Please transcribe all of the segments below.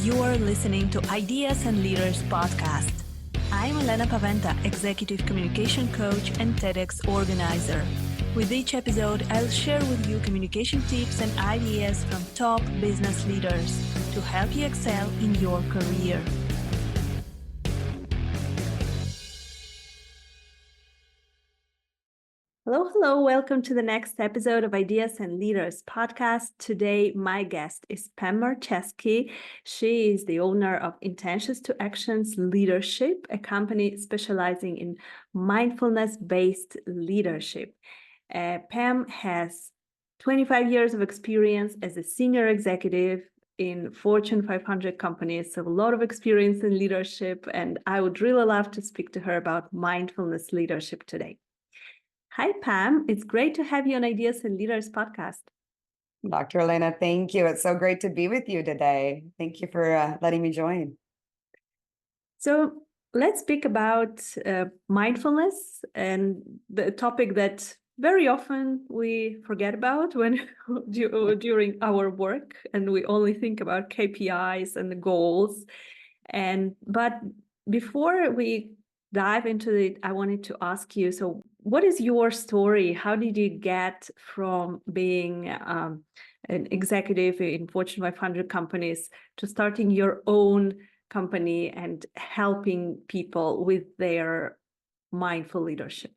You are listening to Ideas and Leaders podcast. I'm Elena Paweta, Executive Communication Coach and TEDx organizer. With each episode, I'll share with you communication tips and ideas from top business leaders to help you excel in your career. Hello. Welcome to the next episode of Ideas and Leaders podcast. Today, my guest is Pam Marcheski. She is the owner of Intentions to Actions Leadership, a company specializing in mindfulness-based leadership. Pam has 25 years of experience as a senior executive in Fortune 500 companies, so a lot of experience in leadership, and I would really love to speak to her about mindfulness leadership today. Hi, Pam. It's great to have you on Ideas and Leaders podcast. Dr. Elena, thank you. It's so great to be with you today. Thank you for letting me join. So let's speak about mindfulness, and the topic that very often we forget about when during our work, and we only think about KPIs and the goals. But before we dive into it, I wanted to ask you, so what is your story? How did you get from being an executive in Fortune 500 companies to starting your own company and helping people with their mindful leadership?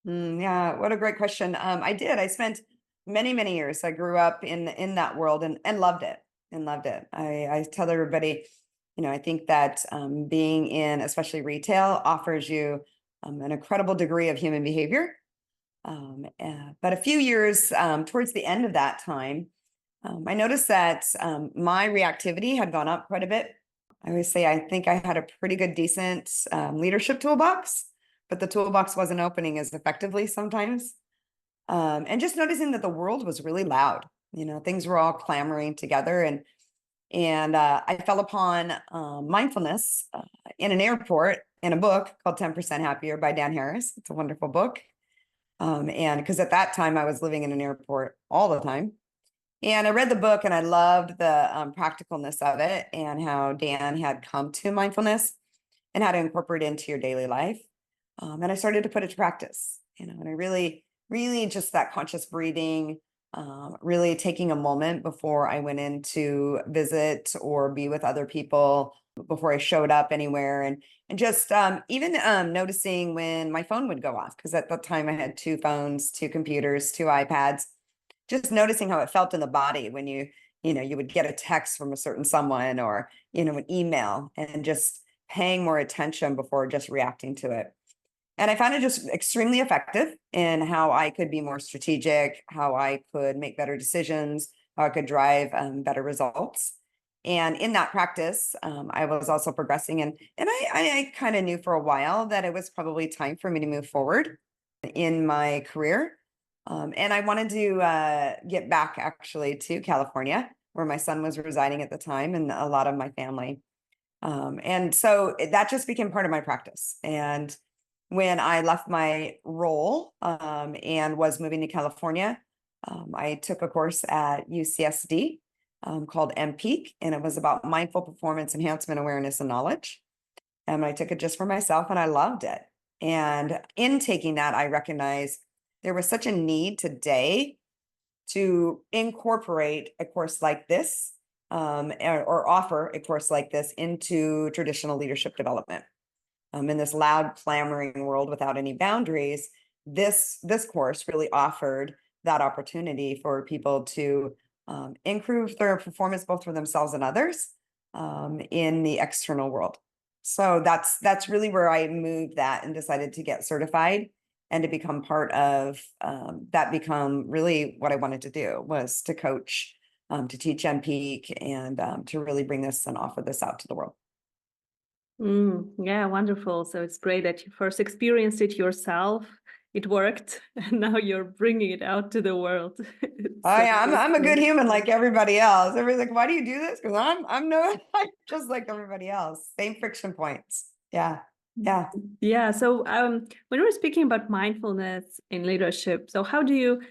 Yeah, what a great question. I spent many years. I grew up in that world and loved it I tell everybody, I think that being in especially retail offers you an incredible degree of human behavior. But a few years towards the end of that time, I noticed that my reactivity had gone up quite a bit. I always say I think I had a pretty good, decent leadership toolbox, but the toolbox wasn't opening as effectively sometimes. And just noticing that the world was really loud. Things were all clamoring together, and I fell upon mindfulness in an airport in a book called 10% Happier by Dan Harris. It's a wonderful book. And because at that time I was living in an airport all the time. And I read the book and I loved the practicalness of it and how Dan had come to mindfulness and how to incorporate it into your daily life. And I started to put it to practice, and I really just that conscious breathing, really taking a moment before I went in to visit or be with other people, before I showed up anywhere, and just even noticing when my phone would go off, because at that time I had 2 phones, 2 computers, 2 iPads, just noticing how it felt in the body when you would get a text from a certain someone, or an email, and just paying more attention before just reacting to it. And I found it just extremely effective in how I could be more strategic, how I could make better decisions, how I could drive better results. And in that practice, I was also progressing. And I kind of knew for a while that it was probably time for me to move forward in my career. And I wanted to get back actually to California, where my son was residing at the time, and a lot of my family. And so that just became part of my practice. And when I left my role and was moving to California, I took a course at UCSD called MPEAK, and it was about mindful performance enhancement, awareness, and knowledge. And I took it just for myself, and I loved it. And in taking that, I recognized there was such a need today to incorporate a course like this or offer a course like this into traditional leadership development. In this loud, clamoring world without any boundaries, this course really offered that opportunity for people to improve their performance, both for themselves and others, in the external world. So that's really where I moved that and decided to get certified and to become part of that. Become really what I wanted to do was to coach, to teach MPEAK, and to really bring this and offer this out to the world. Yeah, wonderful. So it's great that you first experienced it yourself. It worked, and now you're bringing it out to the world. Yeah, I'm a good human like everybody else. Everybody's like, "Why do you do this?" Because I'm just like everybody else. Same friction points. Yeah. So when we're speaking about mindfulness in leadership, so how do you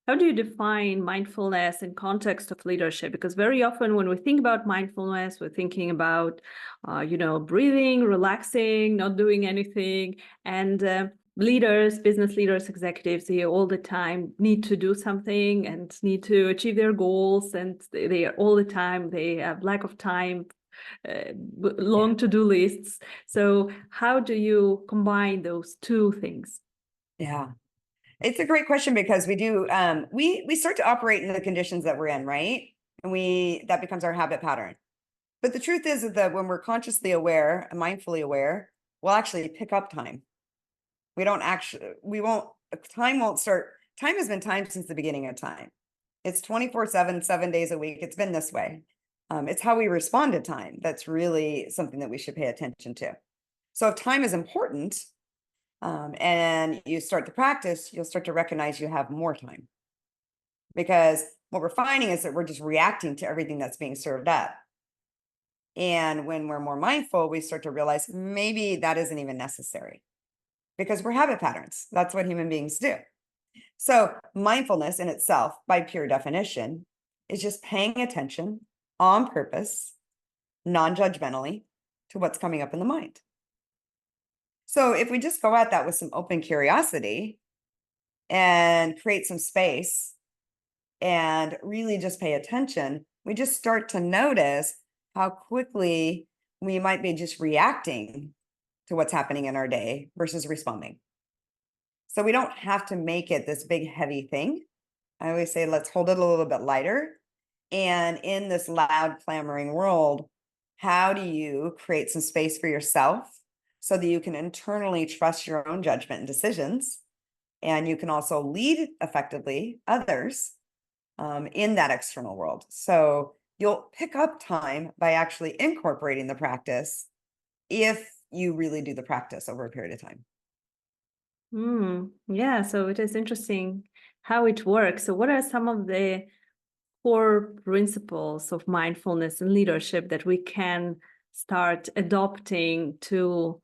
How do you define mindfulness in context of leadership? Because very often when we think about mindfulness, we're thinking about, breathing, relaxing, not doing anything. And leaders, business leaders, executives, they all the time need to do something and need to achieve their goals. And they are all the time, they have lack of time, long to-do lists. So how do you combine those two things? Yeah. It's a great question because we do we start to operate in the conditions that we're in, right? And that becomes our habit pattern. But the truth is that when we're consciously aware and mindfully aware, we'll actually pick up time. Time won't start. Time has been time since the beginning of time. It's 24/7, 7 days a week. It's been this way. It's how we respond to time. That's really something that we should pay attention to. So if time is important, and you start to practice, you'll start to recognize you have more time. Because what we're finding is that we're just reacting to everything that's being served up. And when we're more mindful, we start to realize maybe that isn't even necessary because we're habit patterns. That's what human beings do. So mindfulness in itself, by pure definition, is just paying attention on purpose, non-judgmentally, to what's coming up in the mind. So if we just go at that with some open curiosity and create some space and really just pay attention, we just start to notice how quickly we might be just reacting to what's happening in our day versus responding. So we don't have to make it this big, heavy thing. I always say, let's hold it a little bit lighter. And in this loud, clamoring world, how do you create some space for yourself so that you can internally trust your own judgment and decisions? And you can also lead effectively others in that external world. So you'll pick up time by actually incorporating the practice if you really do the practice over a period of time. Yeah, so it is interesting how it works. So what are some of the core principles of mindfulness and leadership that we can start adopting to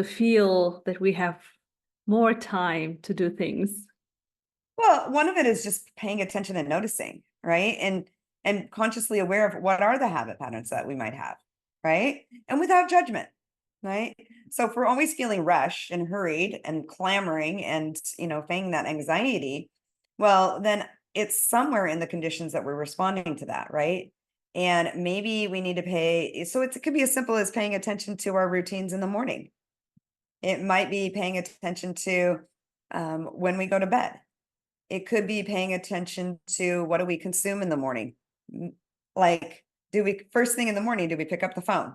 feel that we have more time to do things? Well, one of it is just paying attention and noticing, right? And consciously aware of what are the habit patterns that we might have, right? And without judgment, right? So if we're always feeling rushed and hurried and clamoring and, feigning that anxiety, well, then it's somewhere in the conditions that we're responding to that, right? And maybe we need to so it could be as simple as paying attention to our routines in the morning. It might be paying attention to when we go to bed. It could be paying attention to what do we consume in the morning? Like, first thing in the morning, do we pick up the phone?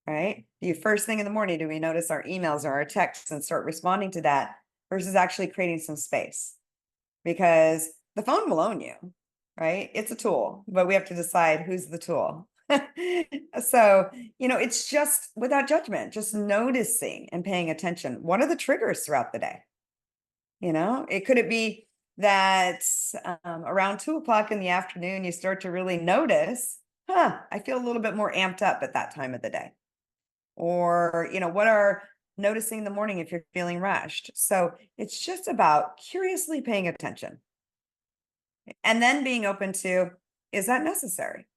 Right? First thing in the morning, do we notice our emails or our texts and start responding to that versus actually creating some space? Because the phone will own you, right? It's a tool, but we have to decide who's the tool. So, it's just without judgment, just noticing and paying attention. What are the triggers throughout the day? Could it be that around 2 o'clock in the afternoon, you start to really notice, I feel a little bit more amped up at that time of the day. Or, what are noticing in the morning if you're feeling rushed? So it's just about curiously paying attention and then being open to, is that necessary?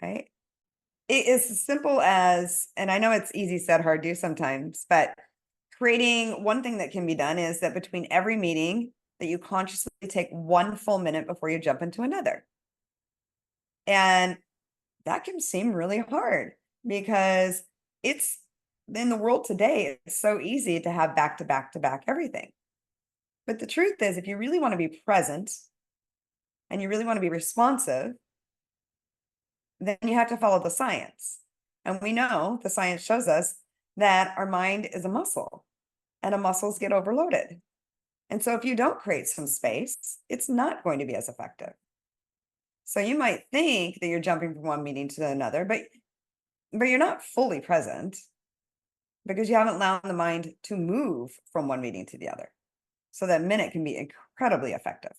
Right? It is as simple as, and I know it's easy said, hard do sometimes, but creating one thing that can be done is that between every meeting that you consciously take 1 full minute before you jump into another. And that can seem really hard because it's in the world today, it's so easy to have back to back to back everything. But the truth is, if you really want to be present and you really want to be responsive, then you have to follow the science. And we know the science shows us that our mind is a muscle and muscles get overloaded. And so if you don't create some space, it's not going to be as effective. So you might think that you're jumping from one meeting to another, but you're not fully present because you haven't allowed the mind to move from one meeting to the other. So that minute can be incredibly effective.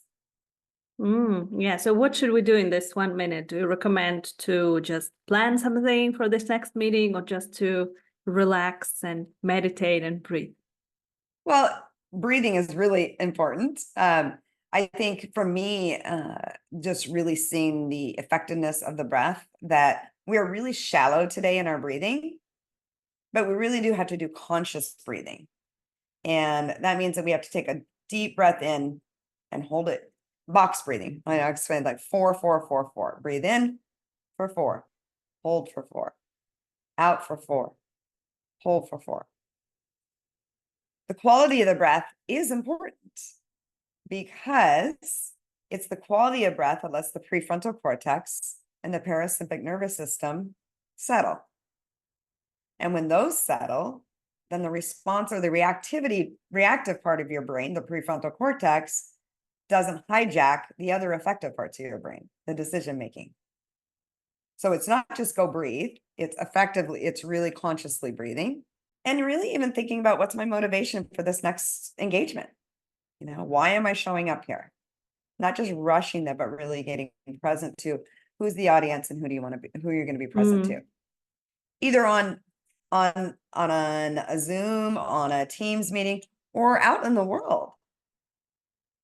Yeah. So what should we do in this 1 minute? Do you recommend to just plan something for this next meeting or just to relax and meditate and breathe? Well, breathing is really important. I think for me, just really seeing the effectiveness of the breath, that we are really shallow today in our breathing, but we really do have to do conscious breathing. And that means that we have to take a deep breath in and hold it. Box breathing. I explained like 4, 4, 4, 4. Breathe in for 4, hold for 4, out for 4, hold for 4. The quality of the breath is important because it's the quality of breath that lets the prefrontal cortex and the parasympathetic nervous system settle. And when those settle, then the response or the reactive part of your brain, the prefrontal cortex, doesn't hijack the other effective parts of your brain, the decision making. So it's not just go breathe, it's really consciously breathing and really even thinking about what's my motivation for this next engagement. Why am I showing up here? Not just rushing them, but really getting present to who's the audience and who you're going to be present to. Either on a Zoom, on a Teams meeting, or out in the world,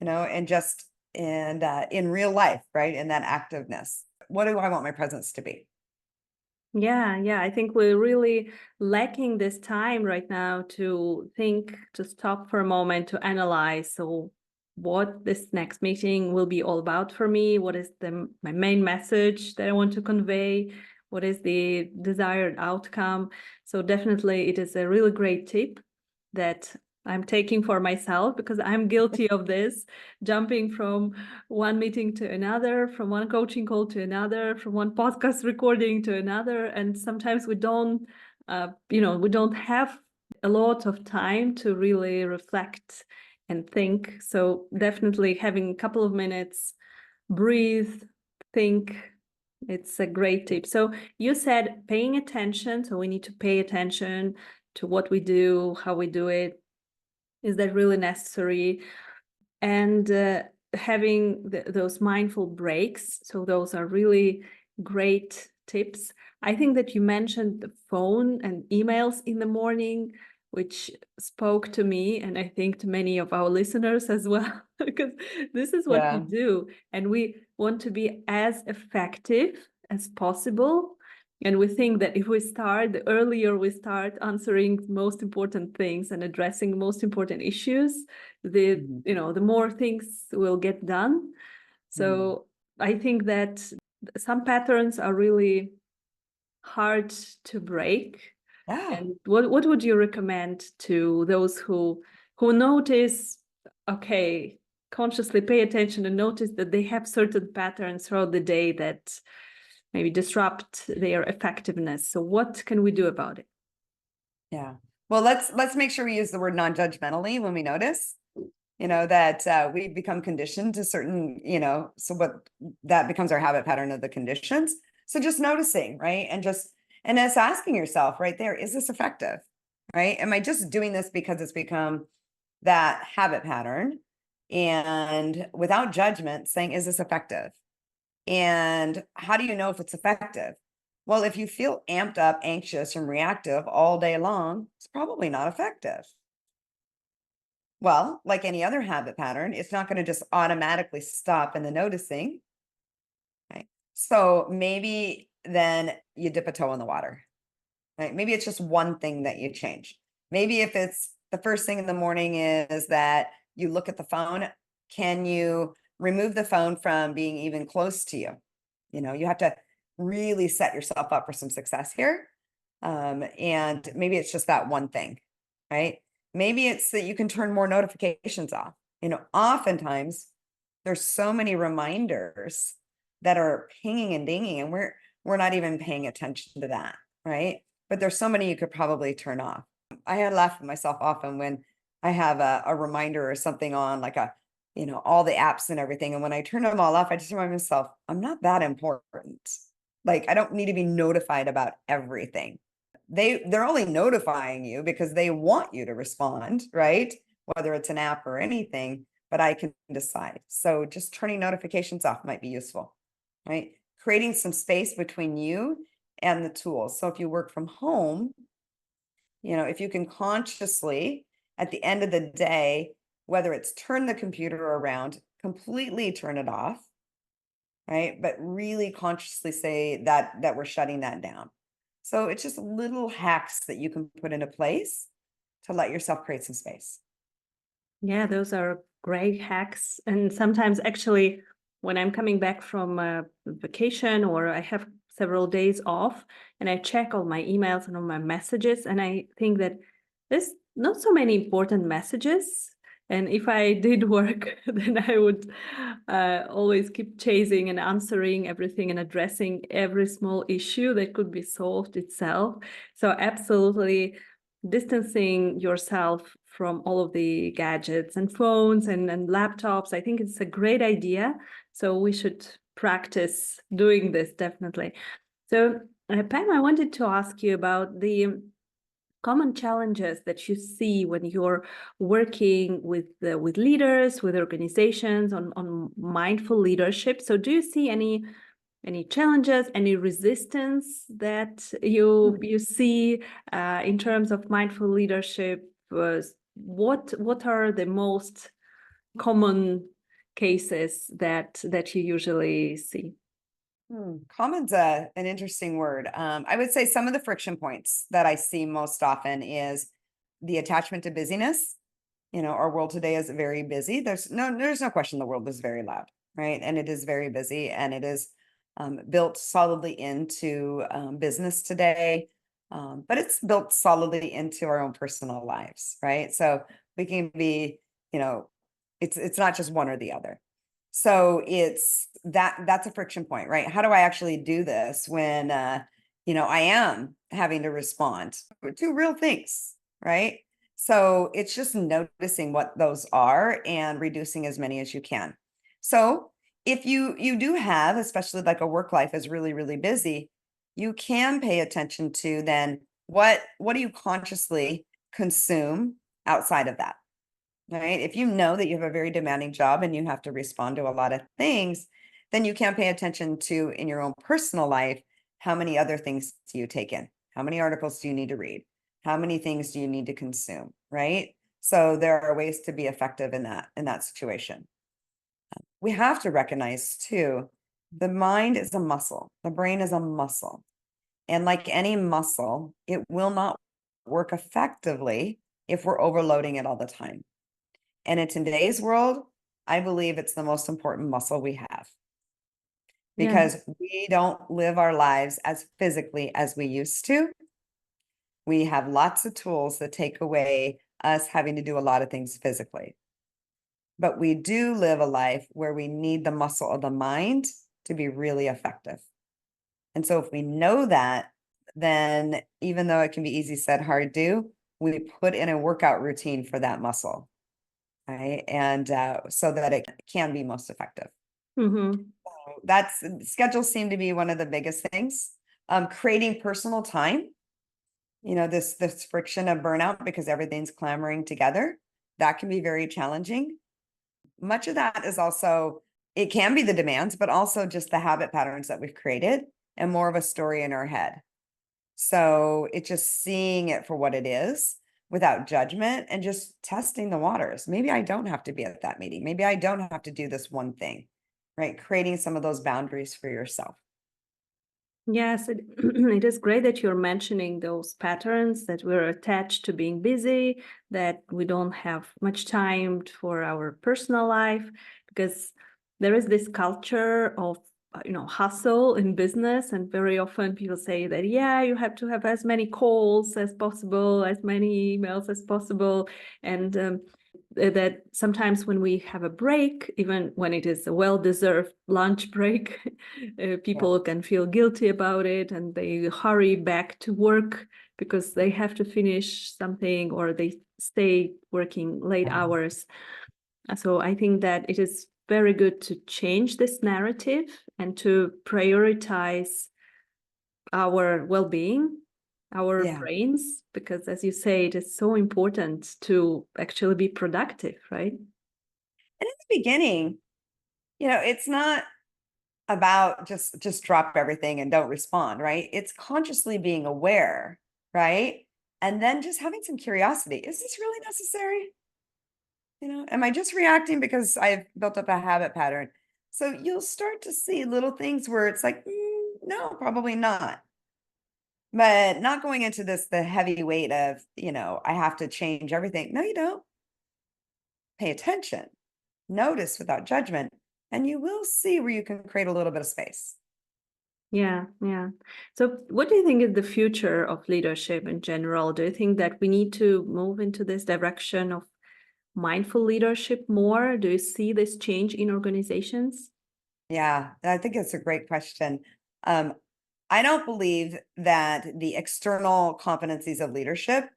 and just in real life, right? In that activeness. What do I want my presence to be? Yeah. I think we're really lacking this time right now to think, to stop for a moment, to analyze. So what this next meeting will be all about for me? What is my main message that I want to convey? What is the desired outcome? So definitely it is a really great tip that I'm taking for myself, because I'm guilty of this, jumping from one meeting to another, from one coaching call to another, from one podcast recording to another. And sometimes we don't have a lot of time to really reflect and think. So definitely having a couple of minutes, breathe, think, it's a great tip. So you said paying attention. So we need to pay attention to what we do, how we do it. Is that really necessary? And having those mindful breaks. So those are really great tips. I think that you mentioned the phone and emails in the morning, which spoke to me, and I think to many of our listeners as well, because this is what we do. And we want to be as effective as possible. And we think that if we start, the earlier we start answering most important things and addressing most important issues, the more things will get done. So I think that some patterns are really hard to break. And what would you recommend to those who notice, okay, consciously pay attention and notice that they have certain patterns throughout the day that maybe disrupt their effectiveness? So what can we do about it? Yeah. Well, let's make sure we use the word non-judgmentally when we notice, that we become conditioned to certain, so what that becomes our habit pattern of the conditions. So just noticing, right? And it's asking yourself right there, is this effective? Right? Am I just doing this because it's become that habit pattern? And without judgment, saying, is this effective? And how do you know if it's effective? Well, if you feel amped up, anxious, and reactive all day long, it's probably not effective. Well, like any other habit pattern, it's not going to just automatically stop in the noticing. Right? So maybe then you dip a toe in the water. Right? Maybe it's just one thing that you change. Maybe if it's the first thing in the morning is that you look at the phone, can you remove the phone from being even close to you? You have to really set yourself up for some success here. And maybe it's just that one thing, right? Maybe it's that you can turn more notifications off. Oftentimes there's so many reminders that are pinging and dinging, and we're not even paying attention to that, right? But there's so many you could probably turn off. I had laughed at myself often when I have a reminder or something on, like all the apps and everything. And when I turn them all off, I just remind myself, I'm not that important. Like, I don't need to be notified about everything. They're only notifying you because they want you to respond, right? Whether it's an app or anything, but I can decide. So just turning notifications off might be useful, right? Creating some space between you and the tools. So if you work from home, if you can consciously, at the end of the day, whether it's turn the computer around, completely turn it off, right? But really consciously say that we're shutting that down. So it's just little hacks that you can put into place to let yourself create some space. Yeah, those are great hacks. And sometimes actually when I'm coming back from a vacation or I have several days off and I check all my emails and all my messages, and I think that there's not so many important messages. And if I did work, then I would always keep chasing and answering everything and addressing every small issue that could be solved itself. So absolutely distancing yourself from all of the gadgets and phones and laptops, I think it's a great idea. So we should practice doing this, definitely. So, Pam, I wanted to ask you about the common challenges that you see when you're working with leaders, with organizations on mindful leadership. So do you see any challenges, any resistance that you see in terms of mindful leadership? What are the most common cases that you usually see? Common's an interesting word. I would say some of the friction points that I see most often is the attachment to busyness. Our world today is very busy. There's no question the world is very loud, right? And it is very busy, and it is built solidly into business today. But it's built solidly into our own personal lives, right? So we can be, it's not just one or the other. So it's that's a friction point, right? How do I actually do this when I am having to respond to real things, right? So it's just noticing what those are and reducing as many as you can. So if you do have, especially like a work life is really, really busy, you can pay attention to then what do you consciously consume outside of that? Right? If you know that you have a very demanding job and you have to respond to a lot of things, then you can pay attention to in your own personal life, how many other things do you take in? How many articles do you need to read? How many things do you need to consume? Right? So there are ways to be effective in that situation. We have to recognize too, the mind is a muscle, the brain is a muscle. And like any muscle, it will not work effectively if we're overloading it all the time. And in today's world, I believe it's the most important muscle we have Yeah. because we don't live our lives as physically as we used to. We have lots of tools that take away us having to do a lot of things physically. But we do live a life where we need the muscle of the mind to be really effective. And so if we know that, then even though it can be easy said, hard do, we put in a workout routine for that muscle. Right. And so that it can be most effective. Mm-hmm. That's schedules seem to be one of the biggest things. Creating personal time, this friction of burnout because everything's clamoring together, that can be very challenging. Much of that is also, it can be the demands, but also just the habit patterns that we've created and more of a story in our head. So it's just seeing it for what it is without judgment and just testing the waters. Maybe I don't have to be at that meeting. Maybe I don't have to do this one thing, right? Creating some of those boundaries for yourself. Yes, it is great that you're mentioning those patterns that we're attached to being busy, that we don't have much time for our personal life, because there is this culture of hustle in business, and very often people say that, yeah, you have to have as many calls as possible, as many emails as possible, and that sometimes when we have a break, even when it is a well-deserved lunch break, people can feel guilty about it and they hurry back to work because they have to finish something or they stay working late hours. So I think that it is very good to change this narrative and to prioritize our well-being, our brains, because as you say, it is so important to actually be productive, right? And in the beginning, it's not about just drop everything and don't respond, right? It's consciously being aware, right? And then just having some curiosity. Is this really necessary? Am I just reacting because I've built up a habit pattern? So you'll start to see little things where it's like, no, probably not. But not going into the heavy weight of, I have to change everything. No, you don't. Pay attention, notice without judgment, and you will see where you can create a little bit of space. Yeah, yeah. So what do you think is the future of leadership in general? Do you think that we need to move into this direction of mindful leadership more? Do you see this change in organizations? Yeah, I think it's a great question. Um, I don't believe that the external competencies of leadership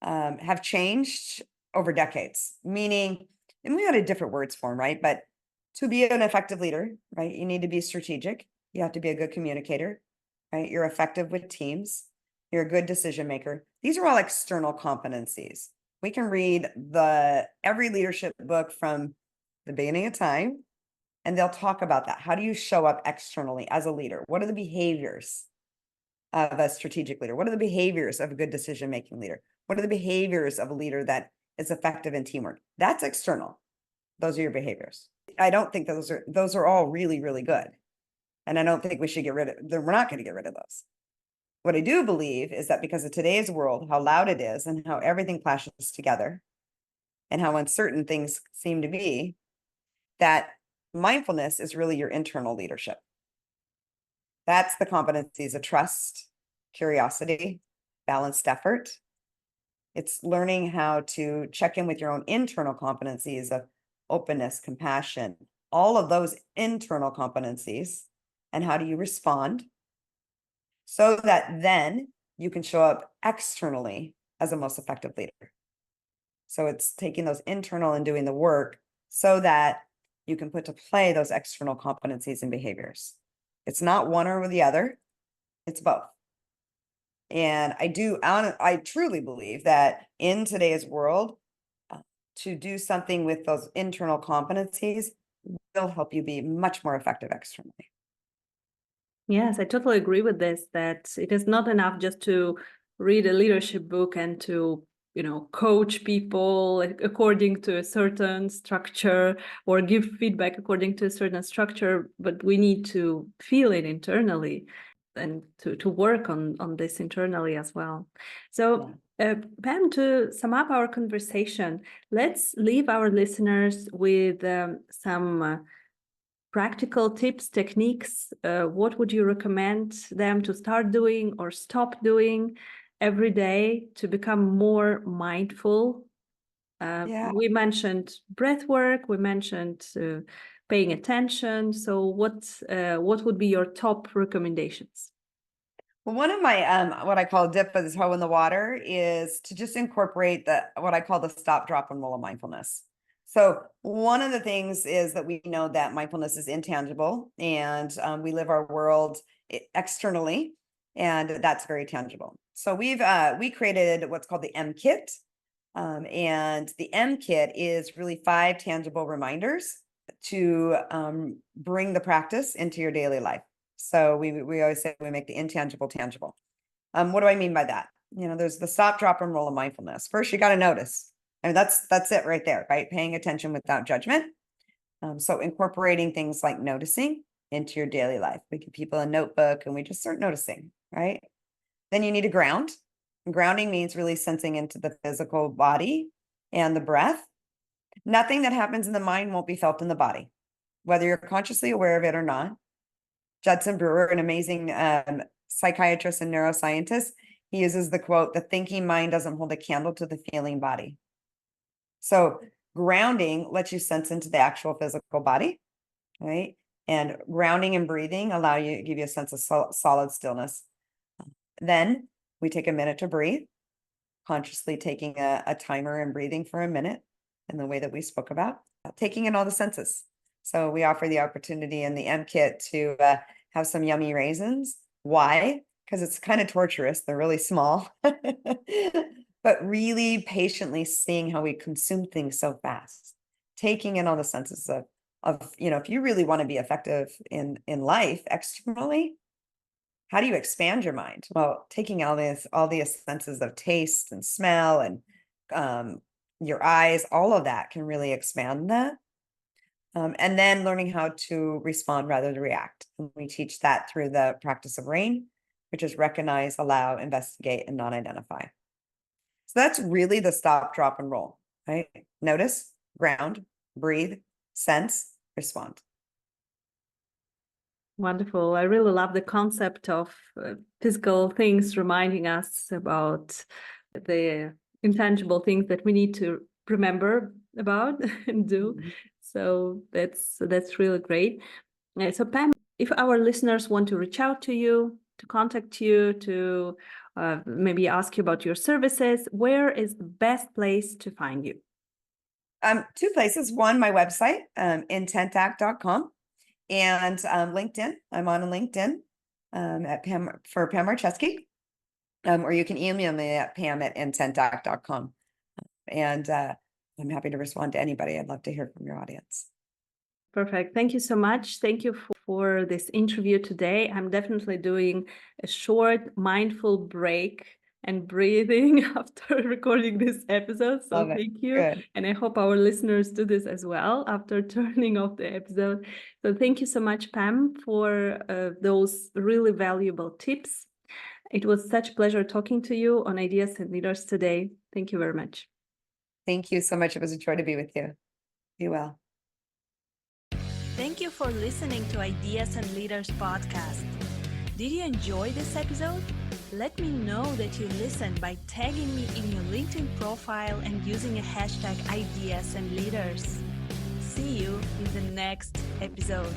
have changed over decades, meaning, and we had different words for them, right? But to be an effective leader, right, you need to be strategic. You have to be a good communicator, right? You're effective with teams. You're a good decision maker. These are all external competencies. We can read every leadership book from the beginning of time, and they'll talk about that. How do you show up externally as a leader? What are the behaviors of a strategic leader? What are the behaviors of a good decision-making leader? What are the behaviors of a leader that is effective in teamwork? That's external. Those are your behaviors. I don't think those are all really, really good. And I don't think we should get rid of them. We're not going to get rid of those. What I do believe is that because of today's world, how loud it is and how everything clashes together and how uncertain things seem to be, that mindfulness is really your internal leadership. That's the competencies of trust, curiosity, balanced effort. It's learning how to check in with your own internal competencies of openness, compassion, all of those internal competencies, and how do you respond so that then you can show up externally as a most effective leader. So it's taking those internal and doing the work so that you can put to play those external competencies and behaviors. It's not one or the other, it's both. And I truly believe that in today's world, to do something with those internal competencies will help you be much more effective externally. Yes, I totally agree with this, that it is not enough just to read a leadership book and to, coach people according to a certain structure or give feedback according to a certain structure, but we need to feel it internally and to work on this internally as well. So, Pam, to sum up our conversation, let's leave our listeners with some practical tips, techniques. What would you recommend them to start doing or stop doing every day to become more mindful? We mentioned breath work, we mentioned paying attention. So what would be your top recommendations? Well, one of my what I call dip of the toe in the water is to just incorporate what I call the stop, drop, and roll of mindfulness. So one of the things is that we know that mindfulness is intangible, and we live our world externally, and that's very tangible. So we created what's called the M Kit, and the M Kit is really 5 tangible reminders to bring the practice into your daily life. So we always say we make the intangible tangible. What do I mean by that? There's the stop, drop, and roll of mindfulness. First, you got to notice. I mean, that's it right there, right? Paying attention without judgment. So incorporating things like noticing into your daily life. We give people a notebook and we just start noticing, right? Then you need to ground. Grounding means really sensing into the physical body and the breath. Nothing that happens in the mind won't be felt in the body, whether you're consciously aware of it or not. Judson Brewer, an amazing psychiatrist and neuroscientist, he uses the quote, "The thinking mind doesn't hold a candle to the feeling body." So grounding lets you sense into the actual physical body, right? And grounding and breathing give you a sense of solid stillness. Then we take a minute to breathe, consciously taking a timer and breathing for a minute in the way that we spoke about, taking in all the senses. So we offer the opportunity in the M Kit to have some yummy raisins. Why? Because it's kind of torturous. They're really small, but really patiently seeing how we consume things so fast, taking in all the senses of if you really want to be effective in life externally, how do you expand your mind? Well, taking all these senses of taste and smell and your eyes, all of that can really expand that. And then learning how to respond rather than react. And we teach that through the practice of RAIN, which is recognize, allow, investigate, and non-identify. So that's really the stop, drop, and roll, right? Notice, ground, breathe, sense, respond. Wonderful. I really love the concept of physical things reminding us about the intangible things that we need to remember about and do. Mhm. So that's really great. So Pam, if our listeners want to reach out to you, to contact you, to maybe ask you about your services, where is the best place to find you? Two places. One, my website, intentact.com, and LinkedIn. I'm on LinkedIn at Pam Marcheski. Or you can email me at pam@intentact.com. And I'm happy to respond to anybody. I'd love to hear from your audience. Perfect. Thank you so much. Thank you for this interview today. I'm definitely doing a short mindful break and breathing after recording this episode. So Love it. thank you. Good. And I hope our listeners do this as well after turning off the episode. So thank you so much, Pam, for those really valuable tips. It was such a pleasure talking to you on Ideas and Leaders today. Thank you very much. Thank you so much. It was a joy to be with you. Be well. Thank you for listening to Ideas and Leaders podcast. Did you enjoy this episode? Let me know that you listened by tagging me in your LinkedIn profile and using a hashtag Ideas and Leaders. See you in the next episode.